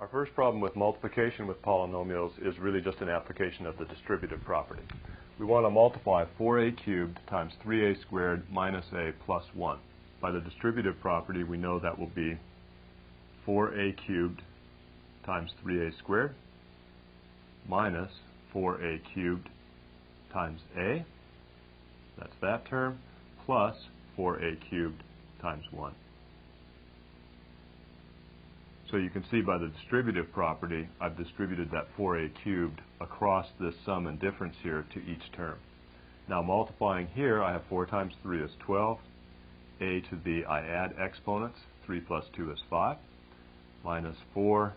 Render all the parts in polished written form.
Our first problem with multiplication with polynomials is really just an application of the distributive property. We want to multiply 4a cubed times 3a squared minus a plus 1. By the distributive property, we know that will be 4a cubed times 3a squared minus 4a cubed times a, that's that term, plus 4a cubed times 1. So you can see by the distributive property, I've distributed that 4a cubed across this sum and difference here to each term. Now multiplying here, I have 4 times 3 is 12. A to the, I add exponents, 3 plus 2 is 5, minus 4.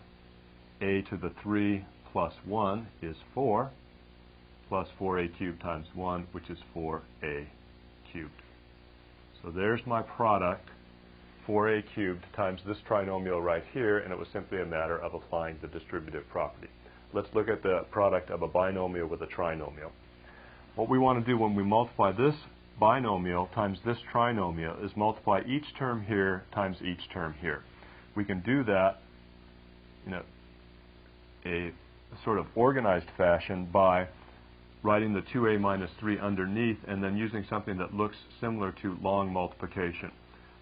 A to the 3 plus 1 is 4, plus 4a cubed times 1, which is 4a cubed. So there's my product, 4a cubed times this trinomial right here, and it was simply a matter of applying the distributive property. Let's look at the product of a binomial with a trinomial. What we want to do when we multiply this binomial times this trinomial is multiply each term here times each term here. We can do that in a sort of organized fashion by writing the 2a minus 3 underneath and then using something that looks similar to long multiplication.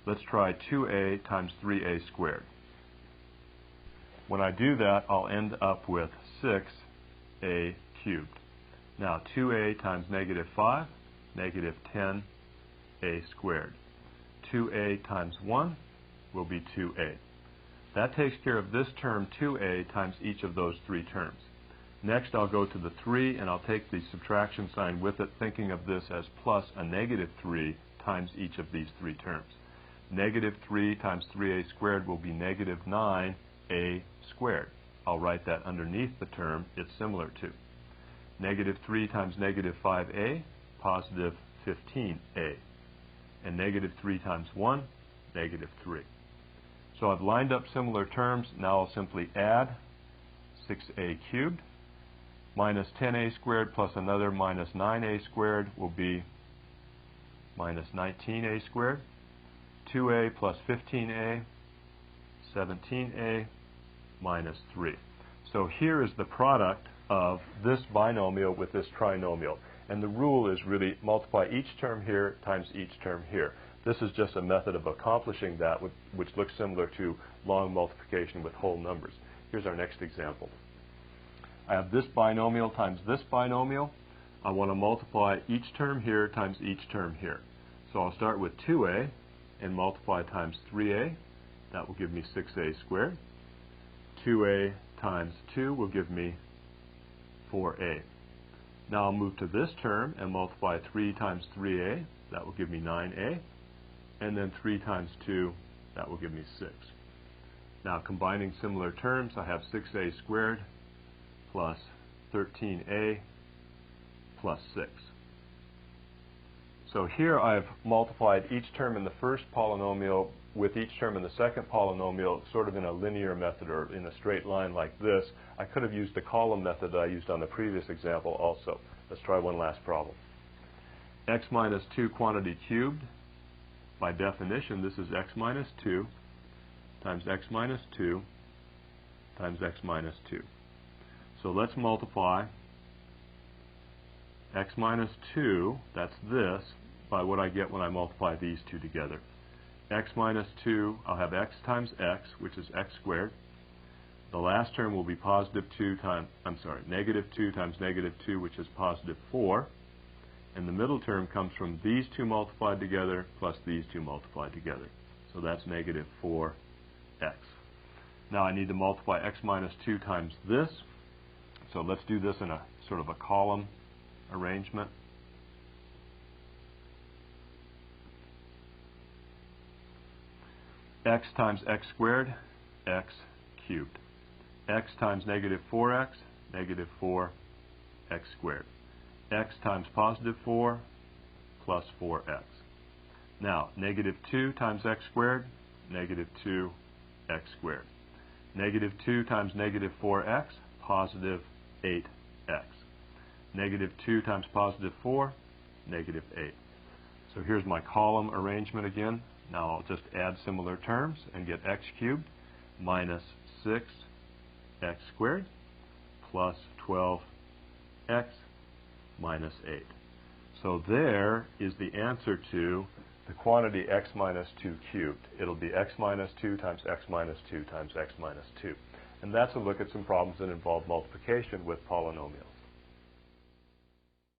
Let's try 2a times 3a squared. When I do that, I'll end up with 6a cubed. Now 2a times negative 5, negative 10a squared. 2a times 1 will be 2a. That takes care of this term 2a times each of those three terms. Next I'll go to the 3 and I'll take the subtraction sign with it, thinking of this as plus a negative 3 times each of these three terms. Negative 3 times 3a squared will be negative 9a squared. I'll write that underneath the term it's similar to. Negative 3 times negative 5a, positive 15a. And negative 3 times 1, negative 3. So I've lined up similar terms. Now I'll simply add 6a cubed minus 10a squared plus another minus 9a squared will be minus 19a squared. 2a plus 15a, 17a minus 3. So here is the product of this binomial with this trinomial. And the rule is really multiply each term here times each term here. This is just a method of accomplishing that, which looks similar to long multiplication with whole numbers. Here's our next example. I have this binomial times this binomial. I want to multiply each term here times each term here. So I'll start with 2a and multiply times 3a. That will give me 6a squared. 2a times 2 will give me 4a. Now I'll move to this term and multiply 3 times 3a. That will give me 9a. And then 3 times 2, that will give me 6. Now combining similar terms, I have 6a squared plus 13a plus 6. So here I've multiplied each term in the first polynomial with each term in the second polynomial sort of in a linear method or in a straight line like this. I could have used the column method that I used on the previous example also. Let's try one last problem. X minus 2 quantity cubed. By definition, this is x minus 2 times x minus 2 times x minus 2. So let's multiply x minus 2, that's this, by what I get when I multiply these two together. X minus 2, I'll have x times x, which is x squared. The last term will be positive 2 times, negative 2 times negative 2, which is positive 4. And the middle term comes from these two multiplied together plus these two multiplied together. So that's negative 4x. Now I need to multiply x minus 2 times this. So let's do this in a sort of a column arrangement. X times x squared, x cubed. X times negative 4x, negative 4x squared. X times positive 4 plus 4x. Now, negative 2 times x squared, negative 2x squared. Negative 2 times negative 4x, positive 8x. Negative 2 times positive 4, negative 8. So here's my column arrangement again. Now I'll just add similar terms and get x cubed minus 6 x squared plus 12x minus 8. So there is the answer to the quantity x minus 2 cubed. It'll be x minus 2 times x minus 2 times x minus 2. And that's a look at some problems that involve multiplication with polynomials.